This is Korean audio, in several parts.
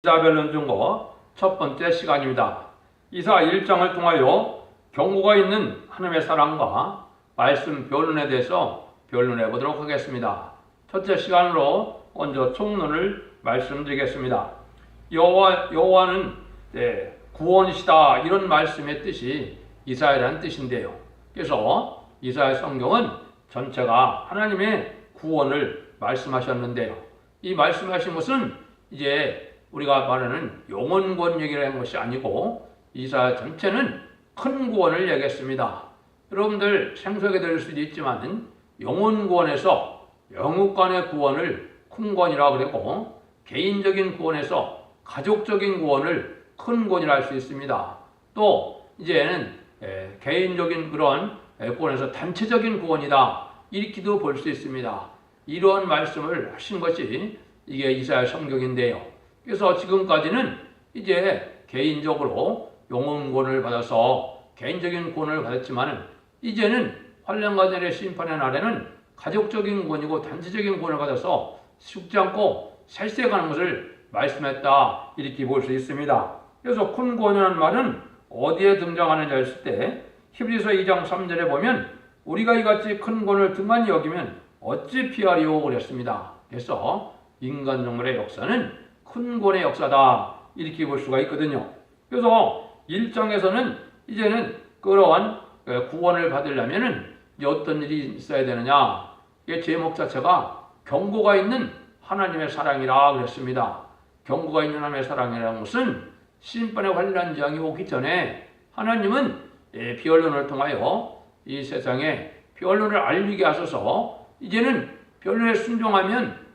이사별론 중거 첫 번째 시간입니다. 이사 1장을 통하여 경고가 있는 하나님의 사랑과 말씀 변론에 대해서 변론해 보도록 하겠습니다. 첫째 시간으로 먼저 총론을 말씀드리겠습니다. 여호와는 구원이시다, 이런 말씀의 뜻이 이사야라는 뜻인데요. 그래서 이사야 성경은 전체가 하나님의 구원을 말씀하셨는데요. 이 말씀하신 것은 이제 우리가 말하는 영원구원 얘기를 한 것이 아니고 이사야 전체는 큰 구원을 얘기했습니다. 여러분들 생소하게 들릴 수도 있지만 영원구원에서 영육간의 구원을 큰 구원이라고 그랬고, 개인적인 구원에서 가족적인 구원을 큰 구원이라 할 수 있습니다. 또 이제는 개인적인 그런 구원에서 단체적인 구원이다, 이렇게도 볼 수 있습니다. 이러한 말씀을 하신 것이 이게 이사야 성경인데요. 그래서 지금까지는 이제 개인적으로 영원구원을 받아서 개인적인 구원을 받았지만, 이제는 환란과 전의 심판의 날에는 가족적인 구원이고 단체적인 구원을 받아서 죽지 않고 살세가는 것을 말씀했다, 이렇게 볼 수 있습니다. 그래서 큰 구원이라는 말은 어디에 등장하느냐 했을 때 히브리서 2장 3절에 보면 우리가 이같이 큰 구원을 등한히 여기면 어찌 피하리오 그랬습니다. 그래서 인간 정말의 역사는 큰 구원의 역사다, 이렇게 볼 수가 있거든요. 그래서 1장에서는 이제는 그러한 구원을 받으려면 어떤 일이 있어야 되느냐, 이 제목 자체가 경고가 있는 하나님의 사랑이라 그랬습니다. 경고가 있는 하나님의 사랑이라는 것은 심판의 환란 재앙이 오기 전에 하나님은 변론을 통하여 이 세상에 변론을 알리게 하셔서 이제는 변론에 순종하면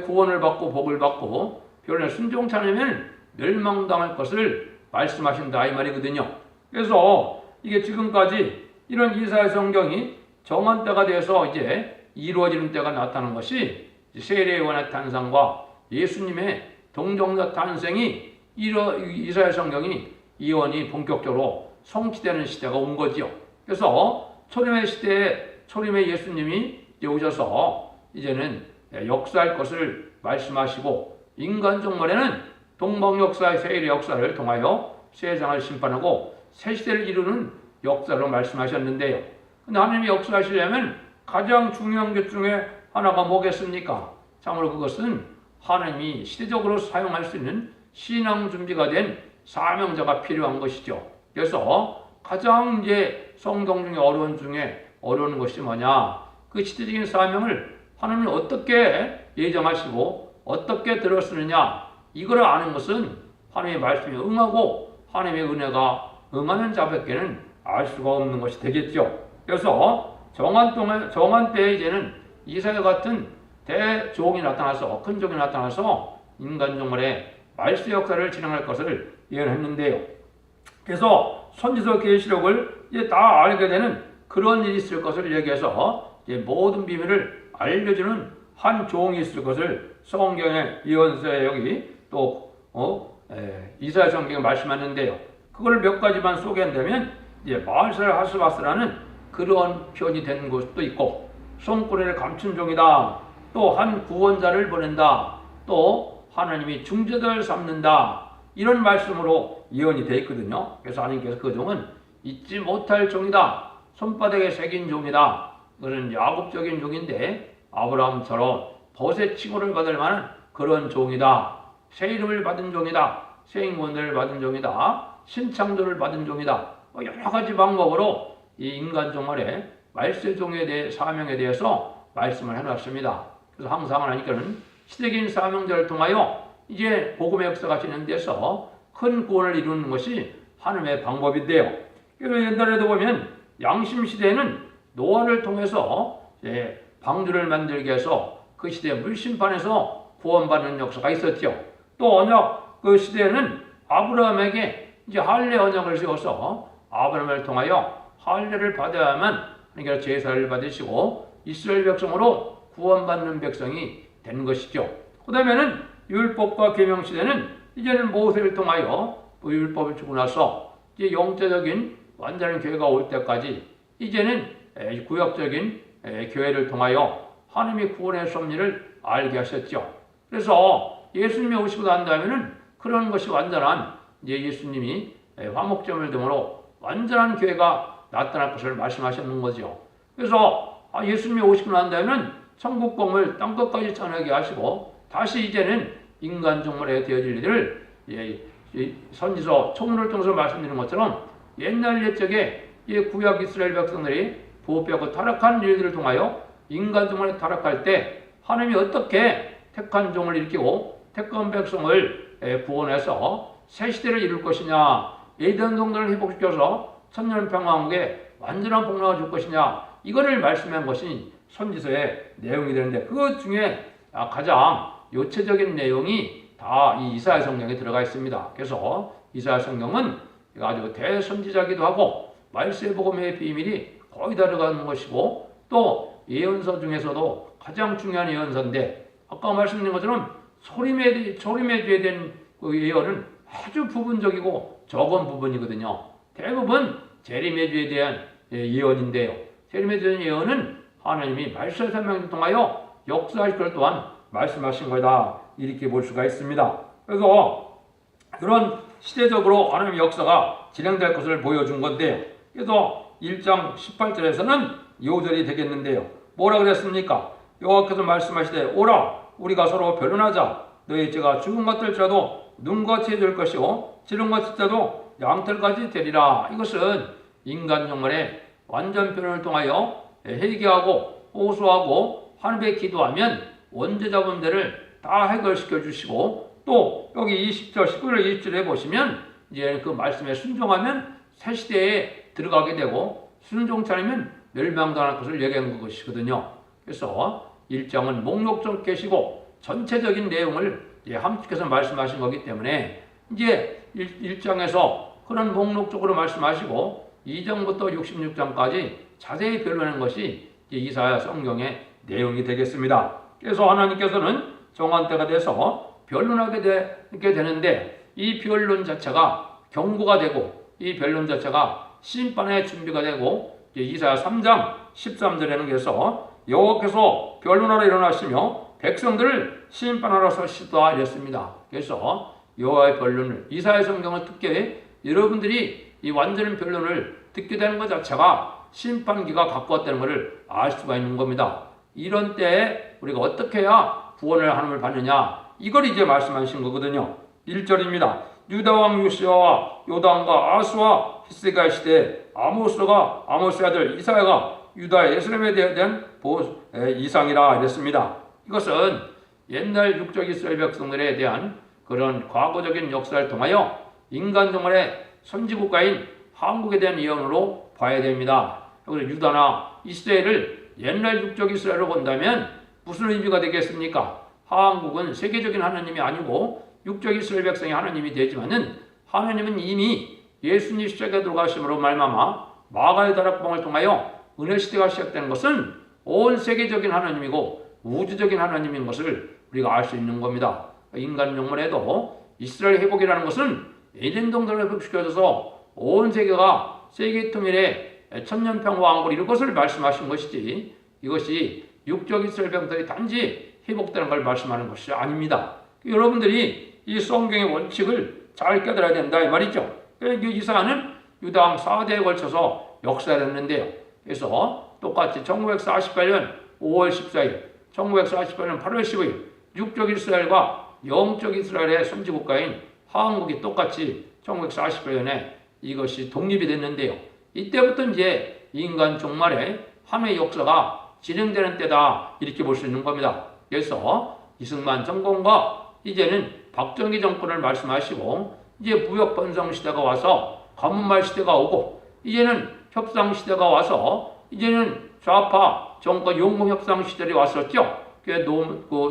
구원을 받고 복을 받고 변론에 순종치 않으면 멸망당할 것을 말씀하신다, 이 말이거든요. 그래서 이게 지금까지 이런 이사야 성경이 정한 때가 돼서 이제 이루어지는 때가 나타난 것이 세례 요한의 탄생과 예수님의 동정자 탄생이 이사야 성경이 예언이 본격적으로 성취되는 시대가 온 거지요. 그래서 초림의 시대에 초림의 예수님이 이제 오셔서 이제는 역사할 것을 말씀하시고, 인간 종말에는 동방 역사의 세일의 역사를 통하여 세상을 심판하고 새 시대를 이루는 역사로 말씀하셨는데요. 근데 하나님이 역사하시려면 가장 중요한 것 중에 하나가 뭐겠습니까? 참으로 그것은 하나님이 시대적으로 사용할 수 있는 신앙 준비가 된 사명자가 필요한 것이죠. 그래서 가장 이제 성경 중에 어려운 것이 뭐냐? 그 시대적인 사명을 하나님이 어떻게 예정하시고 어떻게 들었느냐, 이걸 아는 것은 하나님의 말씀에 응하고 하나님의 은혜가 응하는 자밖에는 알 수가 없는 것이 되겠죠. 그래서 정한 때에 이제는 이사야 같은 대종이 나타나서, 큰 종이 나타나서 인간 종말의 말세 역사를 진행할 것을 예언했는데요. 그래서 선지서 계시록을 이제 다 알게 되는 그런 일이 있을 것을 얘기해서 이제 모든 비밀을 알려주는 한 종이 있을 것을 성경의 예언서에 여기 또 이사야 성경에 말씀하는데요. 그걸 몇 가지만 소개한다면 이제 마샬 하스바스라는 그런 표현이 된 것도 있고, 손꼬리를 감춘 종이다, 또 한 구원자를 보낸다, 또 하나님이 중재자를 삼는다, 이런 말씀으로 예언이 되어 있거든요. 그래서 하나님께서 그 종은 잊지 못할 종이다, 손바닥에 새긴 종이다, 그런 야곱적인 종인데 아브라함처럼 벗의 칭호를 받을 만한 그런 종이다, 새 이름을 받은 종이다, 새 인권을 받은 종이다, 신창조를 받은 종이다, 여러 가지 방법으로 이 인간 종말의 말세 종에 대해 사명에 대해서 말씀을 해놨습니다. 그래서 항상 하나님께는 시대적인 사명자를 통하여 이제 복음의 역사가 진행돼서 큰 구원을 이루는 것이 하나님의 방법인데요. 그래서 옛날에도 보면 양심 시대에는 노아를 통해서 방주를 만들게 해서 그 시대의 물심판에서 구원받는 역사가 있었죠. 또 언약 그 시대에는 아브라함에게 이제 할례 언약을 세워서 아브라함을 통하여 할례를 받아야만 하나님께서 제사를 받으시고 이스라엘 백성으로 구원받는 백성이 된 것이죠. 그 다음에는 율법과 계명 시대는 이제는 모세를 통하여 그 율법을 주고 나서 이제 영적인 완전한 교회가 올 때까지 이제는 구역적인 교회를 통하여 하나님의 구원의 섭리를 알게 하셨죠. 그래서 예수님이 오시고 난 다음에는 그런 것이 완전한 이제 예수님이 화목제물 등으로 완전한 교회가 나타날 것을 말씀하셨는 거죠. 그래서 예수님이 오시고 난 다음에는 천국 복음을 땅끝까지 전하게 하시고 다시 이제는 인간 종말에 되어질 일을 선지서 청문을 통해서 말씀드린 것처럼 옛날 옛적에 구약 이스라엘 백성들이 부패하고 타락한 일들을 통하여 인간 종말에 타락할 때 하나님이 어떻게 택한 종을 일으키고 택한 백성을 구원해서 새 시대를 이룰 것이냐, 에덴 동산을 회복시켜서 천년 평화국에 완전한 복락을 줄 것이냐, 이거를 말씀한 것이 선지서의 내용이 되는데 그 중에 가장 요체적인 내용이 다 이 이사야 성경에 들어가 있습니다. 그래서 이사야 성경은 아주 대선지자기도 하고 말세 복음의 비밀이 거의 다 들어가는 것이고 또 예언서 중에서도 가장 중요한 예언서인데 아까 말씀드린 것처럼 소림에 대한 그 예언은 아주 부분적이고 적은 부분이거든요. 대부분 재림의 대한 예언인데요. 재림에 대한 예언은 하나님이 말세 설명을 통하여 역사하실 것 또한 말씀하신 거다, 이렇게 볼 수가 있습니다. 그래서 그런 시대적으로 하나님의 역사가 진행될 것을 보여준 건데요. 그래서 1장 18절에서는 요절이 되겠는데요. 뭐라 그랬습니까? 여호와께서 말씀하시되 오라 우리가 서로 변론하자. 너희 죄가 죽은 것들자도 눈같이 될 것이요 지름같이 자도 양털같이 되리라. 이것은 인간 영혼의 완전 변론을 통하여 회개하고 호소하고 하나님께 기도하면 원죄자 문제를 다 해결시켜 주시고 또 여기 20절 19절 20절에 보시면 이제 그 말씀에 순종하면 새 시대에 들어가게 되고 순종치 않으면 멸망당할 것을 얘기한 것이거든요. 그래서 1장은 목록적 계시고 전체적인 내용을 함축해서 말씀하신 거기 때문에 이제 1장에서 그런 목록적으로 말씀하시고 2장부터 66장까지 자세히 변론한 것이 이사야 성경의 내용이 되겠습니다. 그래서 하나님께서는 정한 때가 돼서 변론하게 되는데 이 변론 자체가 경고가 되고 이 변론 자체가 심판의 준비가 되고 이사야 3장 13절에는 그래서 여호와께서 변론하러 일어나시며 백성들을 심판하러 서시다 이랬습니다. 그래서 여호와의 변론을 이사야 성경을 듣게 여러분들이 이 완전한 변론을 듣게 되는 것 자체가 심판기가 갖고 왔다는 것을 알 수가 있는 겁니다. 이런 때에 우리가 어떻게 해야 구원을 하나님을 받느냐, 이걸 이제 말씀하신 거거든요. 1절입니다. 유다 왕 요시아와 요담과 아스와 히스기야 시대 아모스의 아들 이사야가 유다 예루살렘에 대한 이상이라 이랬습니다. 이것은 옛날 육적 이스라엘 백성들에 대한 그런 과거적인 역사를 통하여 인간 정말의 선지국가인 한국에 대한 예언으로 봐야 됩니다. 그래서 유다나 이스라엘을 옛날 육적 이스라엘로 본다면 무슨 의미가 되겠습니까? 한국은 세계적인 하나님이 아니고 육적 이스라엘 백성이 하나님이 되지만은 하나님은 이미 예수님 십자가에 들어가심으로 말미암아 마가의 다락방을 통하여 은혜 시대가 시작되는 것은 온 세계적인 하나님이고 우주적인 하나님인 것을 우리가 알 수 있는 겁니다. 인간 영혼에도 이스라엘 회복이라는 것은 에덴 동산을 회복시켜줘서 온 세계가 세계 통일의 천년평화 왕국을 이룰 것을 말씀하신 것이지 이것이 육적 이스라엘 백성들이 단지 회복되는 걸 말씀하는 것이 아닙니다. 여러분들이 이 성경의 원칙을 잘 깨달아야 된다 이 말이죠. 이사야는 유다 왕 4대에 걸쳐서 역사됐는데요. 그래서 똑같이 1948년 5월 14일, 1948년 8월 15일 육적 이스라엘과 영적 이스라엘의 선지국가인 한국이 똑같이 1948년에 이것이 독립이 됐는데요. 이때부터 이제 인간 종말에 하나의 역사가 진행되는 때다 이렇게 볼 수 있는 겁니다. 그래서 이승만 정권과 이제는 박정희 정권을 말씀하시고 이제 무역 번성 시대가 와서 가문말 시대가 오고 이제는 협상 시대가 와서 이제는 좌파 정권 용공 협상 시대에 왔었죠.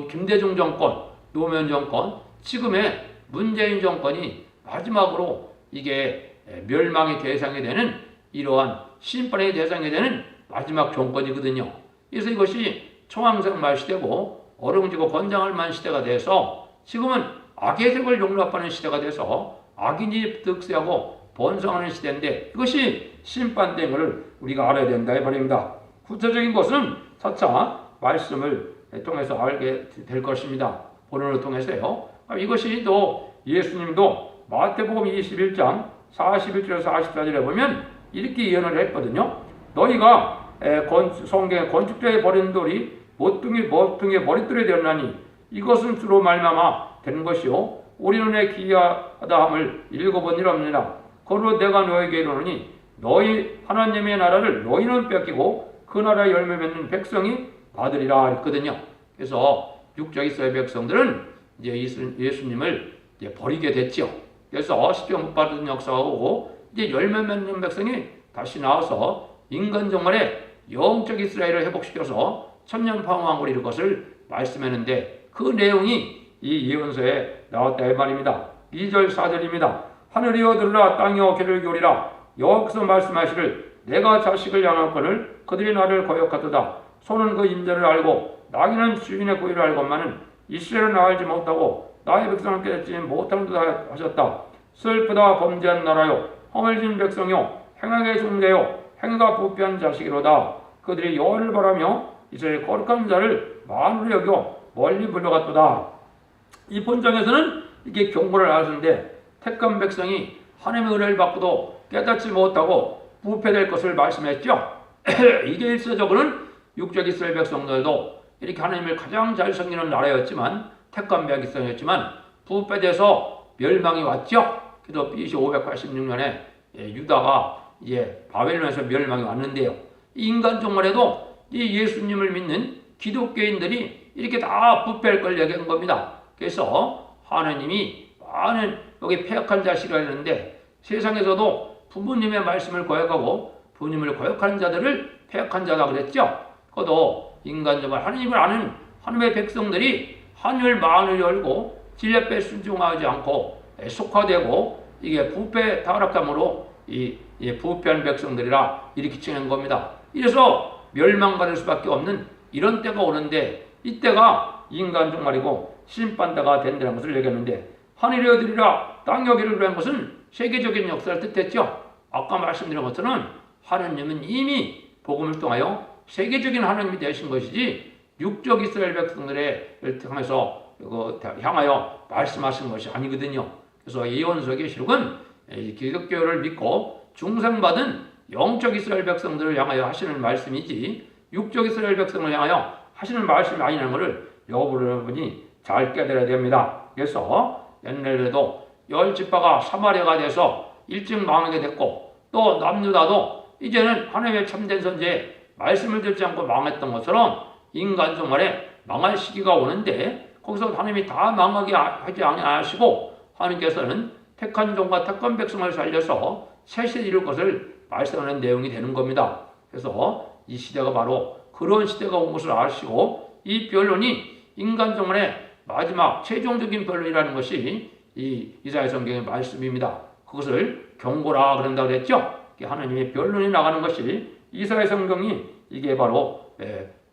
김대중 정권, 노무현 정권, 지금의 문재인 정권이 마지막으로 이게 멸망의 대상이 되는 이러한 심판의 대상이 되는 마지막 정권이거든요. 그래서 이것이 초황생말 시대고 어려움지고 권장할 만한 시대가 돼서 지금은 악의 색을 용납하는 시대가 돼서 악인이 득세하고 번성하는 시대인데 이것이 심판된 것을 우리가 알아야 된다 이 말입니다. 구체적인 것은 차차 말씀을 통해서 알게 될 것입니다. 본문을 통해서요. 이것이 또 예수님도 마태복음 21장 41절에서 44절에 보면 이렇게 예언을 했거든요. 너희가 성경에 건축자의 버린 돌이 모퉁이의 머릿돌이 되었나니 이것은 주로 말미암아 된 것이요 우리 눈에 기이하다 함을 읽어본 일 없느니라. 그러므로 내가 너에게 이르노니 너희 하나님의 나라를 너희는 뺏기고 그 나라의 열매 맺는 백성이 받으리라 했거든요. 그래서 육적 이스라엘 백성들은 이제 예수님을 이제 버리게 됐죠. 그래서 십자가 못 받은 역사가 오고 이제 열매 맺는 백성이 다시 나와서 인간 정말에 영적 이스라엘을 회복시켜서 천년왕국을 이룰 것을 말씀했는데 그 내용이 이 예언서에 나왔다 이 말입니다. 2절 4절입니다. 하늘이여 들으라 땅이여 귀를 기울이라 여호와께서 말씀하시를 내가 자식을 양할거늘 그들이 나를 거역하도다. 소는 그 임자를 알고 나귀는 주인의 고의를 알건만은 이스라엘은 알지 못하고 나의 백성을 깨닫지 못하는 듯 하셨다. 슬프다 범죄한 나라요 허물진 백성요 행악의 종자요 행위가 부패한 자식이로다. 그들이 여호와를 바라며 이스라엘 거룩한 자를 만으로 여겨 멀리 물러갔도다. 이 본장에서는 이게 경고를 하시는데 택한 백성이 하나님의 은혜를 받고도 깨닫지 못하고 부패될 것을 말씀했죠. 이게 일세적으로는 육적 이스라엘 백성들도 이렇게 하나님을 가장 잘 섬기는 나라였지만 택한 백성이었지만 부패돼서 멸망이 왔죠. 그래서 BC 586년에 유다가 이제 바벨론에서 멸망이 왔는데요. 이 인간 종말에도 이 예수님을 믿는 기독교인들이 이렇게 다 부패할 걸 얘기한 겁니다. 그래서 하나님이 많은 여기 패역한 자식이라 했는데 세상에서도 부모님의 말씀을 거역하고 부모님을 거역하는 자들을 패역한 자다 그랬죠. 그것도 인간 정말 하나님을 아는 하나님의 백성들이 하늘 마음을 열고 진리에 순종하지 않고 속화되고 이게 부패 타락함으로 이 부패한 백성들이라 이렇게 칭한 겁니다. 이래서 멸망받을 수밖에 없는 이런 때가 오는데 이때가 인간 종말이고 심판대가 된다는 것을 얘기했는데 하늘이여 들으라 땅이여 귀를 기울이라는 것은 세계적인 역사를 뜻했죠. 아까 말씀드린 것처럼 하나님은 이미 복음을 통하여 세계적인 하나님이 되신 것이지 육적 이스라엘 백성들을 통해서 향하여 말씀하신 것이 아니거든요. 그래서 예언서 계시록은 기독교를 믿고 중생받은 영적 이스라엘 백성들을 향하여 하시는 말씀이지 육적 이스라엘 백성을 향하여 하시는 말씀이 아니라는 것을 여러분이 잘 깨달아야 됩니다. 그래서 옛날에도 10지파가 사마리아가 돼서 일찍 망하게 됐고 또 남유다도 이제는 하나님의 참된 선지에 말씀을 듣지 않고 망했던 것처럼 인간 종말에 망할 시기가 오는데 거기서 하나님이 다 망하게 하지 않으시고 하나님께서는 택한 종과 택한 백성을 살려서 새 시대를 이룰 것을 말씀하는 내용이 되는 겁니다. 그래서 이 시대가 바로 그런 시대가 온 것을 아시고 이 변론이 인간 종말의 마지막 최종적인 변론이라는 것이 이 이사야 성경의 말씀입니다. 그것을 경고라 그런다고 그랬죠. 하나님의 변론이 나가는 것이 이사야 성경이 이게 바로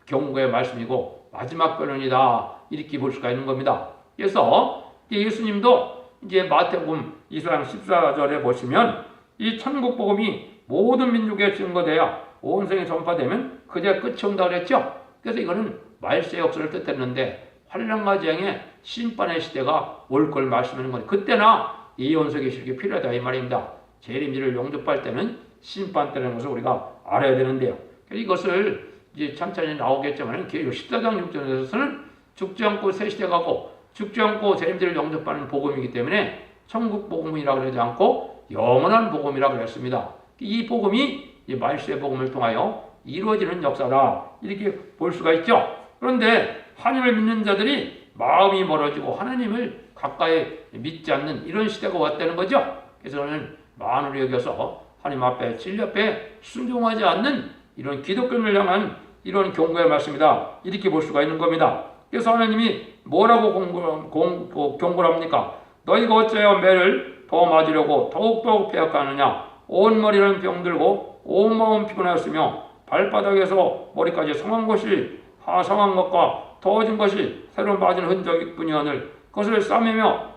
경고의 말씀이고 마지막 변론이다 이렇게 볼 수가 있는 겁니다. 그래서 예수님도 이제 마태복음 2장 14절에 보시면 이 천국 복음이 모든 민족에 증거되어 온 세상에 전파되면 그제 끝이 온다 그랬죠. 그래서 이거는 말세 역사를 뜻했는데 환란과 재앙의 심판의 시대가 올 걸 말씀하는 거예요. 그때나 예언서 계시록이 필요하다 이 말입니다. 재림지를 영접할 때는 심판 때라는 것을 우리가 알아야 되는데요. 그래서 이것을 이제 천천히 나오겠지만 14장 6절에서는 죽지 않고 새 시대 가고 죽지 않고 재림지를 영접하는 복음이기 때문에 천국 복음이라고 그러지 않고 영원한 복음이라고 그랬습니다. 이 복음이 말세 복음을 통하여 이루어지는 역사다 이렇게 볼 수가 있죠. 그런데 하나님을 믿는 자들이 마음이 멀어지고 하나님을 가까이 믿지 않는 이런 시대가 왔다는 거죠. 그래서 저는 만으로 여겨서 하나님 앞에 진리 앞에 순종하지 않는 이런 기독교를 향한 이런 경고의 말씀이다 이렇게 볼 수가 있는 겁니다. 그래서 하나님이 뭐라고 경고를 합니까? 너희가 어찌하여 매를 더 맞으려고 더욱더욱 빼앗가느냐. 온 머리는 병들고 온 마음은 피곤하였으며 발바닥에서 머리까지 상한 것과 더워진 것이 새로 맞은 흔적이 뿐이오늘 그것을 싸매며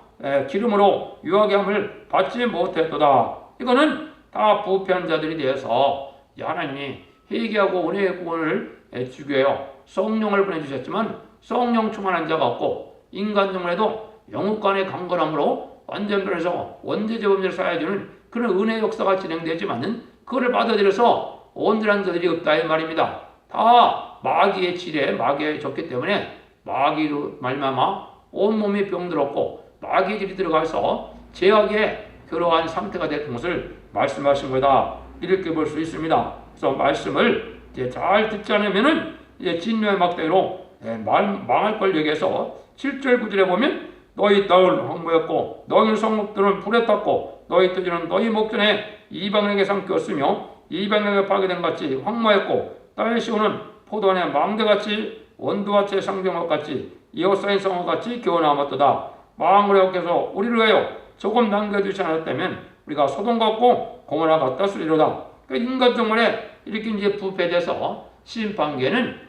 기름으로 유하게 함을 받지 못했도다. 이거는 다 부패한 자들이 되어서 하나님이 회개하고 은혜의 구원을 주기 위하여 성령을 보내주셨지만 성령 충만한 자가 없고 인간 중에도 영육간의 강건함으로 완전 변해서 원죄재범죄를 쌓아주는 그런 은혜 역사가 진행되지만은 그거를 받아들여서 온전한 자들이 없다 이 말입니다. 다 마귀의 질에 마귀에 졌기 때문에 마귀로 말미암아 온몸이 병들었고 마귀의 질이 들어가서 죄악에 그러한 상태가 됐던 것을 말씀하신 거다 이렇게 볼 수 있습니다. 그래서 말씀을 이제 잘 듣지 않으면은 이제 진노의 막대기로 망할 걸 얘기해서 7절 9절에 보면 너희 땅은 황무였고 너희 성읍들은 불에 탔고 너희 토지는 너희 목전에 이방인에게 삼켰으며 이방인에게 파괴된 같이 황무했고 땅의 시온은 포도원의 망대같이 원두밭의 상경업같이 이어싸인 성읍같이 겨워남았도다. 망을 역해서 우리를 위하여 조금 남겨두지 않았다면 우리가 소돔 같고 고모라 같다 쓰리로다. 그러니까 인간 정말에 이렇게 이제 부패돼서 심판계는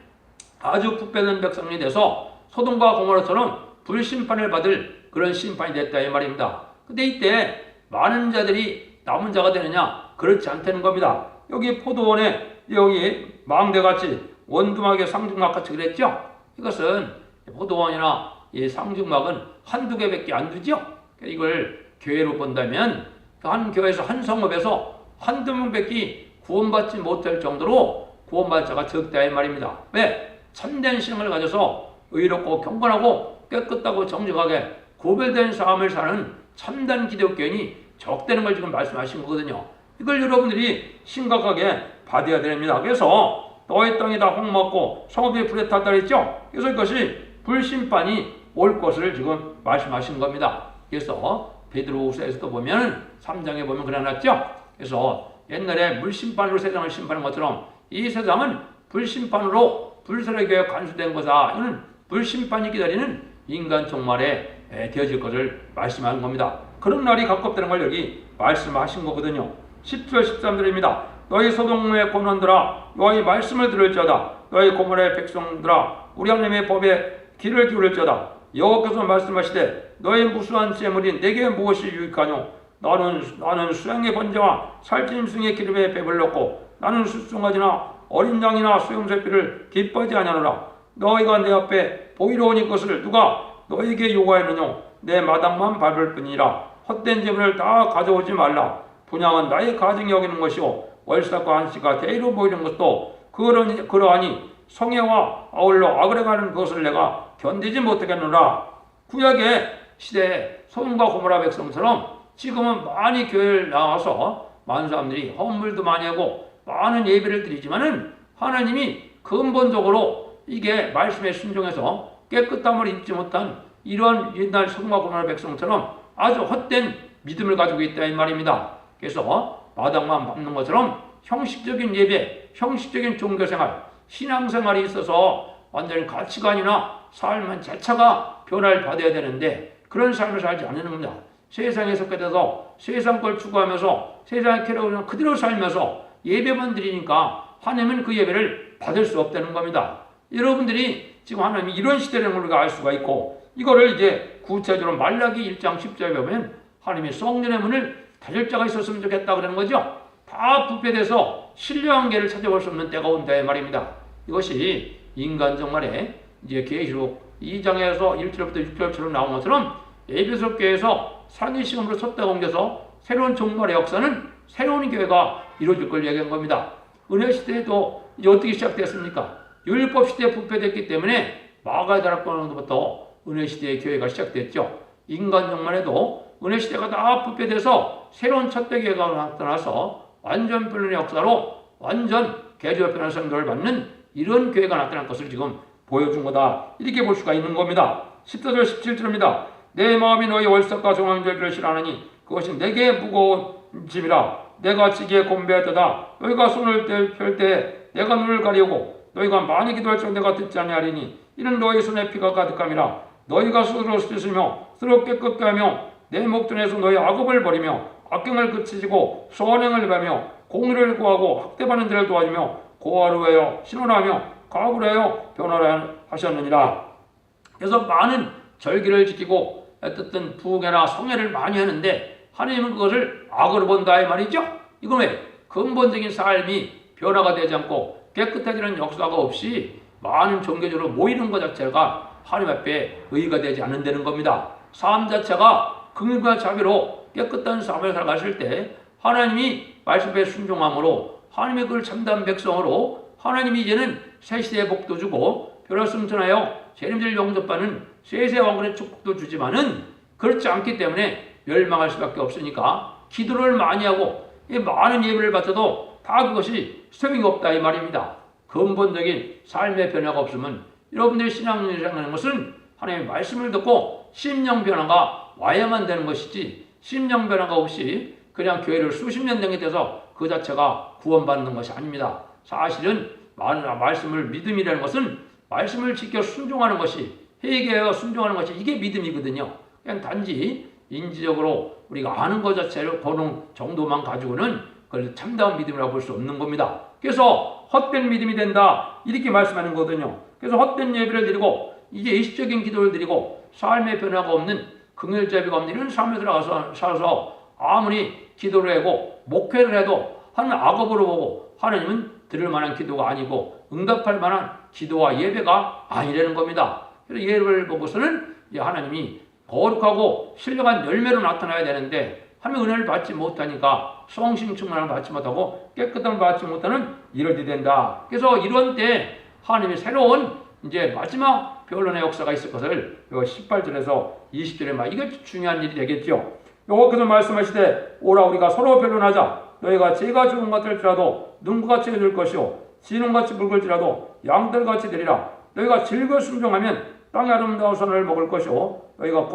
아주 부패된 백성이 돼서 소돔과 고모라처럼 불심판을 받을 그런 심판이 됐다 이 말입니다. 근데 이때 많은 자들이 남은 자가 되느냐? 그렇지 않다는 겁니다. 여기 포도원에 여기 망대같이 원두막에 상중막같이 그랬죠? 이것은 포도원이나 이 상중막은 한두 개밖에 안 두죠? 이걸 교회로 본다면 한 교회에서 한 성읍에서 한두 명밖에 구원받지 못할 정도로 구원받을 자가 적다 이 말입니다. 왜? 참된 신앙을 가져서 의롭고 경건하고 깨끗하고 정직하게 구별된 삶을 사는 참된 기독교인이 적다는 걸 지금 말씀하신 거거든요. 이걸 여러분들이 심각하게 받아야 됩니다. 그래서 너희 땅이 다 홍먹고 성읍이 불에 탔다 그랬죠? 그래서 이것이 불심판이 올 것을 지금 말씀하신 겁니다. 그래서 베드로후서에서도 보면 3장에 보면 그래놨죠? 그래서 옛날에 물심판으로 세상을 심판한 것처럼 이 세상은 불심판으로 불사의 교회에 간수된 거다. 이는 불심판이 기다리는 인간 종말에 되어질 것을 말씀하는 겁니다. 그런 날이 가깝다는 걸 여기 말씀하신 거거든요. 10절 13절입니다. 너희 소돔의 권원들아 너희 말씀을 들을지어다. 너희 고모라의 백성들아 우리 하나님의 법에 귀를 기울일지어다. 여호와께서 말씀하시되 너희 무수한 재물이 내게 무엇이 유익하뇨? 나는 수양의 번제와 살짐승의 기름에 배불렀고 나는 숫송아지나 어린 양이나 수염새끼를 기뻐하지 아니하노라. 너희가 내 앞에 보이러 오니 것을 누가 너희에게 요구하였느뇨? 내 마당만 밟을 뿐이라. 헛된 재물을 다 가져오지 말라. 분양은 나의 가정이 여기는 것이요 월삭과 한시가 대의로 보이는 것도 그러하니 성애와 아울러 아그레가는 것을 내가 견디지 못하겠노라. 구약의 시대에 소돔과 고모라 백성처럼 지금은 많이 교회를 나와서 많은 사람들이 헌물도 많이 하고 많은 예배를 드리지만은 하나님이 근본적으로 이게 말씀에 순종해서 깨끗함을 입지 못한 이러한 옛날 소돔과 고모라 백성처럼 아주 헛된 믿음을 가지고 있다 이 말입니다. 그래서 마당만 밟는 것처럼 형식적인 예배, 형식적인 종교생활, 신앙생활이 있어서 완전히 가치관이나 삶은 자체가 변화를 받아야 되는데 그런 삶을 살지 않는 겁니다. 세상에 속해 돼서 세상 걸 추구하면서 세상의 캐릭터를 그대로 살면서 예배만 드리니까 하나님은 그 예배를 받을 수 없다는 겁니다. 여러분들이 지금 하나님이 이런 시대라는 걸 우리가 알 수가 있고 이거를 이제 구체적으로 말라기 1장 10절에 보면 하나님이 성전의 문을 닫을 자가 있었으면 좋겠다 그러는 거죠. 다 부패돼서 신령한 계를 찾아볼 수 없는 때가 온다 말입니다. 이것이 인간 정말에 이제 계시록 2장에서 1절부터 6절처럼 나온 것처럼 에베소 교회에서 상위 시험으로 섰다가 옮겨서 새로운 종말의 역사는 새로운 교회가 이루어질 걸 얘기한 겁니다. 은혜 시대에도 이제 어떻게 시작됐습니까? 율법 시대에 부패됐기 때문에 마가의 다락방으로부터 은혜 시대의 교회가 시작됐죠. 인간 정말에도 은혜 시대가 다 부패돼서 새로운 첫대 교회가 나타나서 완전 변론의 역사로 완전 개조 변화 성도를 받는 이런 교회가 나타날 것을 지금 보여준 거다. 이렇게 볼 수가 있는 겁니다. 14절 17절입니다. 내 마음이 너희 월삭과 정황절기를 싫어하느니 그것이 내게 무거운 짐이라. 내가 지기에 곤배하도다. 너희가 손을 펼 때 내가 눈을 가리우고 너희가 많이 기도할 적 내가 듣지 아니하리니 이는 너희 손에 피가 가득함이라. 너희가 스스로 씻으며 스스로 깨끗게 하며 내 목전에서 너희 악업을 버리며 악경을 그치시고 선행을 배며 공의를 구하고 학대받는 자를 도와주며 고아를 위하여 신원하며 가부를 하여 변화를 하셨느니라. 그래서 많은 절기를 지키고 어쨌든 부계나 성회를 많이 하는데 하나님은 그것을 악으로 본다 이 말이죠. 이건 왜? 근본적인 삶이 변화가 되지 않고 깨끗해지는 역사가 없이 많은 종교적으로 모이는 것 자체가 하나님 앞에 의의가 되지 않는다는 겁니다. 삶 자체가 긍휼과 자비로 깨끗한 삶을 살아가실 때 하나님이 말씀에 순종함으로 하나님의 그걸 참된 백성으로 하나님이 이제는 새 시대의 복도 주고 변화승천하여 재림을 영접하는 세세 왕국의 축복도 주지만은 그렇지 않기 때문에 멸망할 수밖에 없으니까 기도를 많이 하고 많은 예배를 바쳐도 다 그것이 소용이 없다 이 말입니다. 근본적인 삶의 변화가 없으면 여러분들의 신앙이라는 것은 하나님의 말씀을 듣고 심령 변화가 와야만 되는 것이지 심령 변화가 없이 그냥 교회를 수십 년 다녀서 그 자체가 구원받는 것이 아닙니다. 사실은 말씀을 믿음이라는 것은 말씀을 지켜 순종하는 것이 회개하여 순종하는 것이 이게 믿음이거든요. 그냥 단지 인지적으로 우리가 아는 것 자체를 보는 정도만 가지고는 그걸 참다운 믿음이라고 볼 수 없는 겁니다. 그래서 헛된 믿음이 된다 이렇게 말씀하는 거거든요. 그래서 헛된 예배를 드리고 이제 일시적인 기도를 드리고 삶의 변화가 없는 긍휼자비가 없는 이런 삶에 들어가서 살아서 아무리 기도를 하고 목회를 해도 하나님 악업으로 보고 하나님은 들을 만한 기도가 아니고 응답할 만한 기도와 예배가 아니라는 겁니다. 그래서 예를 보고서는 하나님이 거룩하고 신령한 열매로 나타나야 되는데 하나님의 은혜를 받지 못하니까 성심 충만을 받지 못하고 깨끗함을 받지 못하는 이런 일이 된다. 그래서 이런 때 하나님의 새로운 이제 마지막 변론의 역사가 있을 것을 18절에서 20절에 말 이게 중요한 일이 되겠죠. 여호와께서 말씀하시되 오라 우리가 서로 변론하자. 너희가 죄가 죽은 것들지라도 눈같이 해줄 것이요 진홍같이 붉을지라도 양털같이 되리라. 너희가 즐거 순종하면 땅의 아름다운 선을 먹을 것이요 너희가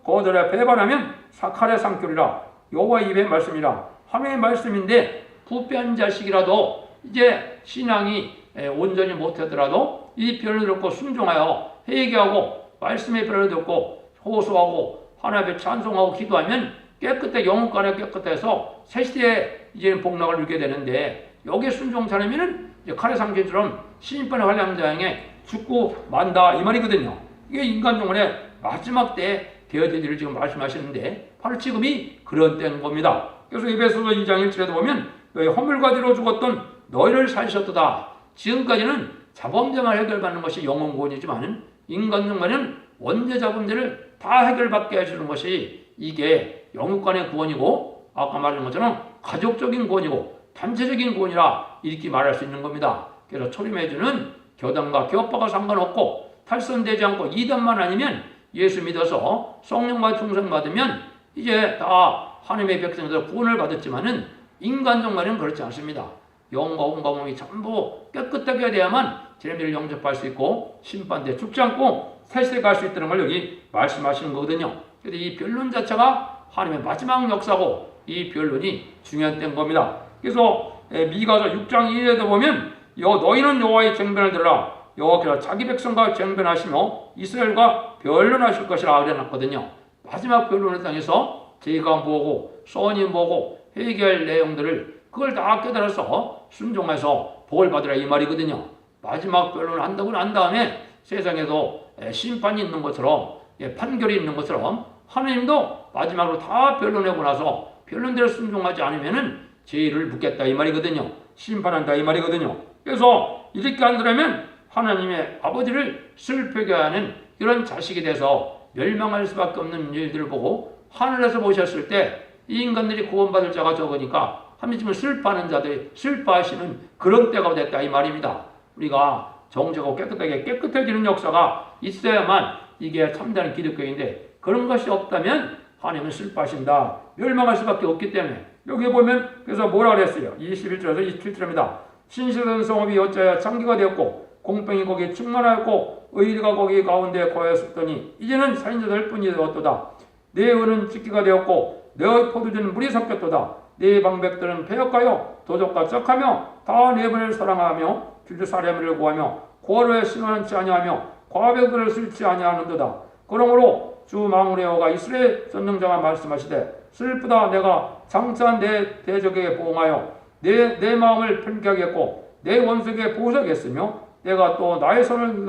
거절하여 배반하면 사칼의 상결이라. 여호와의 입의 말씀이라. 하나님의 말씀인데 부패한 자식이라도 이제 신앙이 온전히 못하더라도 이 변을 듣고 순종하여 회개하고 말씀의 변을 듣고 호소하고 하나님의 찬송하고 기도하면 깨끗해 영혼간에 깨끗해서 새 시대에 이제 복락을 누리게 되는데 여기에 순종치 않으면은 칼의 상징처럼 심판의 환란장에 죽고 만다 이 말이거든요. 이게 인간 영혼의 마지막 때에 되어질 일을 지금 말씀하시는데 바로 지금이 그런 때인 겁니다. 그래서 에베소서 2장 1절에도 보면 너희 허물과 뒤로 죽었던 너희를 살리셨도다. 지금까지는 자범죄만 해결받는 것이 영혼 구원이지만 인간 영혼은 원죄 자범죄를 다 해결받게 해주는 것이 이게 영육간의 구원이고 아까 말한 것처럼 가족적인 구원이고 단체적인 구원이라 이렇게 말할 수 있는 겁니다. 그래서 초림해주는 교단과 교파가 상관없고 탈선되지 않고 이단만 아니면 예수 믿어서 성령과 충성받으면 이제 다 하나님의 백성에서 구원을 받았지만은 인간 정말은 그렇지 않습니다. 영과 온과 몸이 전부 깨끗하게 돼야만 재림을 영접할 수 있고 심판대 죽지 않고 새시대 갈 수 있다는 걸 여기 말씀하시는 거거든요. 그래서 이 변론 자체가 하나님의 마지막 역사고 이 변론이 중요한 때인 겁니다. 그래서 미가서 6장 2절에도 보면 너희는 여호와의 쟁변을 들으라. 여호와께서 자기 백성과 쟁변하시며 이스라엘과 변론하실 것이라 그래놨거든요. 마지막 변론을 당해서 죄가 뭐고 선이 뭐고 회개할 내용들을 그걸 다 깨달아서 순종해서 복을 받으라 이 말이거든요. 마지막 변론을 한다고 난 다음에 세상에도 심판이 있는 것처럼 판결이 있는 것처럼 하나님도 마지막으로 다 변론하고 나서 변론대로 순종하지 않으면은 죄를 묻겠다 이 말이거든요. 심판한다 이 말이거든요. 그래서 이렇게 한다면 하나님의 아버지를 슬프게 하는 이런 자식이 돼서 멸망할 수밖에 없는 일들을 보고 하늘에서 보셨을 때 이 인간들이 구원받을 자가 적으니까 하나님은 슬퍼하는 자들이 슬퍼하시는 그런 때가 됐다 이 말입니다. 우리가 정죄하고 깨끗해지는 역사가 있어야만 이게 참다운 기독교인데 그런 것이 없다면 하나님은 슬퍼하신다. 멸망할 수밖에 없기 때문에 여기 보면 그래서 뭐라 그랬어요? 21절에서 27절입니다. 신실한 성읍이 어찌하여 창기가 되었고 공평이 거기에 충만하였고 의리가 거기 가운데 거하였더니 이제는 살인자들 뿐이 되었도다. 내 의는 직기가 되었고 내 포도주는 물이 섞였도다. 내 방백들은 패역하여 도적과 쩍하며 다 내 분을 사랑하며 줄줄 사례미를 구하며 고아로에 신원치 아니하며 과벽을 쓸지 아니하는도다. 그러므로 주 망울의 여호와가 이스라엘 전능자가 말씀하시되 슬프다. 내가 장차한 내 대적에게 보응하여 내 마음을 편케 하겠고 내 원수에게 보호하겠으며 내가 또 나의 손을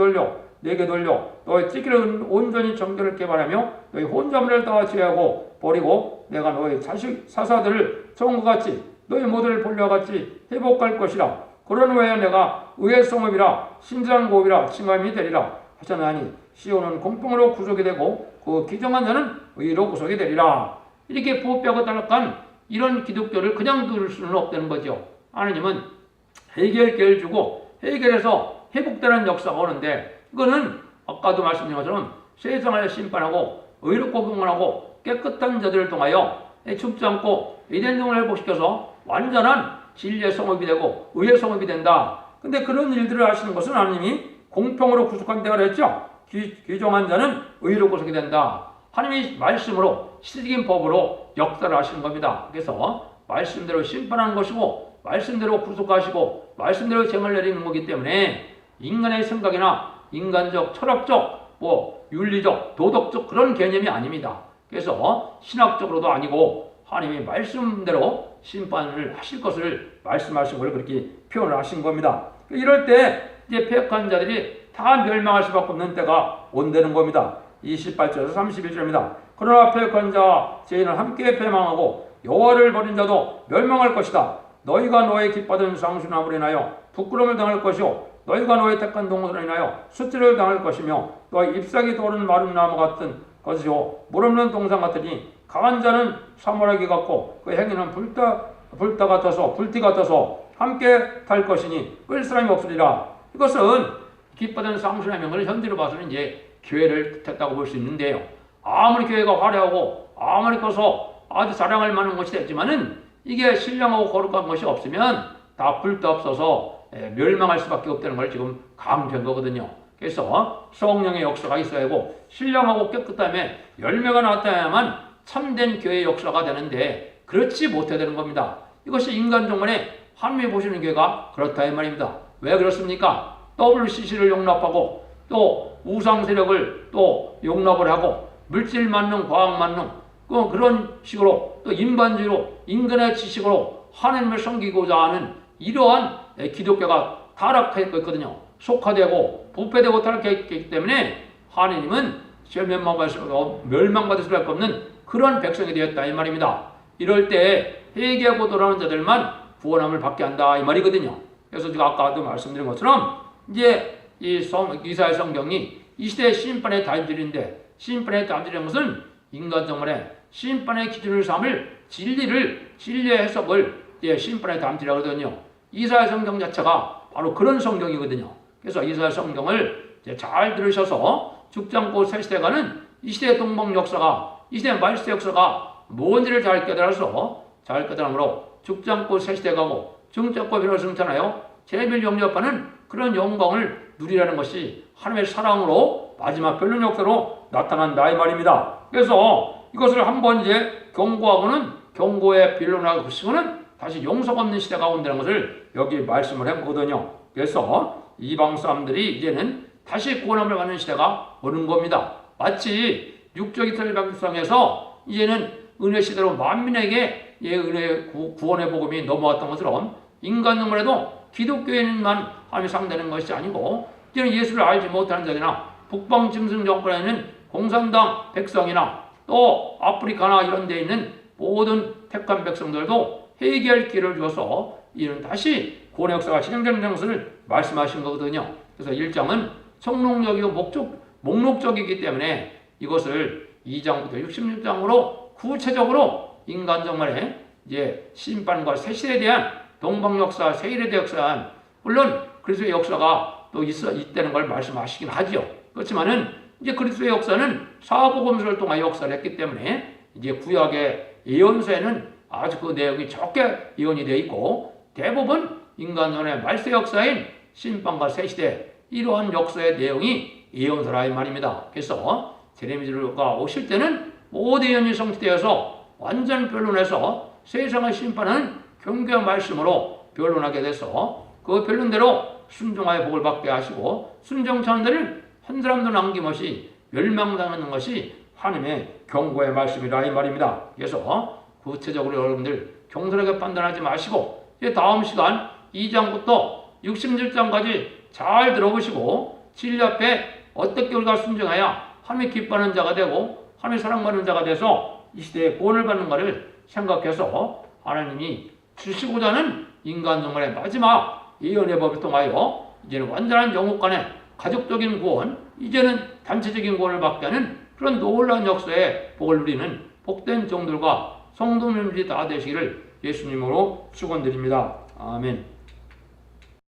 내게 돌려 너의 찢기를 온전히 정결을 개발하며 너의 혼자물을 다 제하고 버리고 내가 너의 자식 사사들을 처음과 같이 너의 모두를 본래와 같이 회복할 것이라. 그런 후에 내가 의의 성읍이라 신실한 고업이라 칭함이 되리라 하셨나니 시온은 공평으로 구속이 되고 그 기정한 자는 의로 구속이 되리라. 이렇게 부패하고 탈락한 이런 기독교를 그냥 둘 수는 없다는 거죠. 하나님은 해결계를 주고 해결해서 회복되는 역사가 오는데, 이거는 아까도 말씀드린 것처럼 세상을 심판하고 의롭고 경건하고 깨끗한 자들을 통하여 죽지 않고 에덴동을 회복시켜서 완전한 진리의 성읍이 되고 의의 성읍이 된다. 근데 그런 일들을 하시는 것은 하나님이 공평으로 구속한다고 그랬죠. 귀정한 자는 의로 구속이 된다. 하나님이 말씀으로 시적인 법으로 역사를 하시는 겁니다. 그래서 말씀대로 심판하는 것이고 말씀대로 구속하시고 말씀대로 쟁을 내리는 거기 때문에 인간의 생각이나 인간적, 철학적, 윤리적, 도덕적 그런 개념이 아닙니다. 그래서 신학적으로도 아니고 하나님이 말씀대로 심판을 하실 것을 말씀하신 걸 그렇게 표현을 하신 겁니다. 이럴 때 이제 패역한 자들이 다 멸망할 수밖에 없는 때가 온다는 겁니다. 28절에서 31절입니다. 그러나 패역한 자 죄인은 함께 패망하고 여호와를 버린 자도 멸망할 것이다. 너희가 너의 기뻐하던 상수나무로 인하여 부끄러움을 당할 것이요 너희가 너의 택한 동물로 인하여 수치를 당할 것이며 너희 잎사귀 도는 마른 나무 같은 것이요 물 없는 동상 같으니 강한 자는 사물하기 같고 그 행위는 불타 같아서 불티 같아서 함께 탈 것이니 끌 사람이 없으리라. 이것은 기뻐하던 상수의 명을 현대로 봐서는 이제 교회를 뜻했다고 볼 수 있는데요. 아무리 교회가 화려하고 아무리 커서 아주 자랑할 만한 것이 됐지만은 이게 신령하고 거룩한 것이 없으면 다 불도 없어서 멸망할 수밖에 없다는 걸 지금 강조한 거거든요. 그래서 성령의 역사가 있어야 하고 신령하고 깨끗함에 열매가 나타나야만 참된 교회의 역사가 되는데 그렇지 못해야 되는 겁니다. 이것이 인간 종문에 하나님이 보시는 교회가 그렇다 이 말입니다. 왜 그렇습니까? WCC를 용납하고 또 우상 세력을 또 용납을 하고 물질 만능, 과학 만능 그런 식으로 또 인반주의로 인간의 지식으로 하나님을 섬기고자 하는 이러한 기독교가 타락했고 있거든요. 속화되고 부패되고 타락했기 때문에 하나님은 멸망받을 수밖에 없는 그런 백성이 되었다 이 말입니다. 이럴 때 회개하고 돌아오는 자들만 구원함을 받게 한다 이 말이거든요. 그래서 제가 아까도 말씀드린 것처럼 이제 이사야 성경이 이 시대의 심판의 단절인데 심판의 단절이라는 것은 인간 정말에 심판의 기준을 삼을 진리의 해석을 심판의 단절이라고 하거든요. 이사야 성경 자체가 바로 그런 성경이거든요. 그래서 이사야 성경을 잘 들으셔서 죽지 않고 새 시대가는 이 시대의 동방 역사가 이 시대의 말세 역사가 뭔지를 잘 깨달아서 잘 깨달음으로 죽지 않고 새 시대가고 죽지 않고 변화를 승천하여 재밀 영접하는 그런 영광을 누리라는 것이 하나님의 사랑으로 마지막 변론 역사로 나타난다 이 말입니다. 그래서 이것을 한번 이제 경고하고는 경고에 변론하고 그치고는 다시 용서가 없는 시대가 온다는 것을 여기 말씀을 해보거든요. 그래서 이방 사람들이 이제는 다시 구원함을 받는 시대가 오는 겁니다. 마치 육적 이스라엘 백성에서 이제는 은혜 시대로 만민에게 은혜의 구원의 복음이 넘어왔던 것처럼 인간 눈물에도 기독교인만 하나님이 상대하는 것이 아니고 이제는 예수를 알지 못하는 자들이나 북방 짐승 정권에 있는 공산당 백성이나 또 아프리카나 이런 데 있는 모든 택한 백성들도 회개할 기회를 주어서 이는 다시 구원의 역사가 진행되는 것을 말씀하신 거거든요. 그래서 1장은 성록적이고 목록적이기 때문에 이것을 2장부터 66장으로 구체적으로 인간 정말에 이제 심판과 세실에 대한 동방 역사, 세일에 대한 역사, 물론 그리스도의 역사가 또 있다는 걸 말씀하시긴 하죠. 그렇지만은 이제 그리스도의 역사는 사복음서를 통하여 역사를 했기 때문에 이제 구약의 예언서에는 아주 그 내용이 적게 예언이 되어 있고 대부분 인간전의 말세 역사인 심판과 새시대 이러한 역사의 내용이 예언서라 이 말입니다. 그래서 제레미야가 오실 때는 모든 예언이 성취되어서 완전 변론해서 세상을 심판하는 경고의 말씀으로 변론하게 돼서 그 변론대로 순종하여 복을 받게 하시고 순종하는 자는 한 사람도 남김없이 멸망당하는 것이 하나님의 경고의 말씀이라 이 말입니다. 그래서 구체적으로 여러분들 경솔하게 판단하지 마시고 이제 다음 시간 2장부터 67장까지 잘 들어보시고 진리 앞에 어떻게 우리가 순종해야 하나님이 기뻐하는 자가 되고 하나님이 사랑받는 자가 돼서 이 시대에 구원을 받는 것을 생각해서 하나님이 주시고자 하는 인간 정말의 마지막 예언의 법을 통하여 이제는 완전한 영국 간의 가족적인 구원 이제는 단체적인 구원을 받게 하는 그런 놀라운 역사의 복을 누리는 복된 종들과 성도님들이 다 되시기를 예수님으로 축원드립니다. 아멘.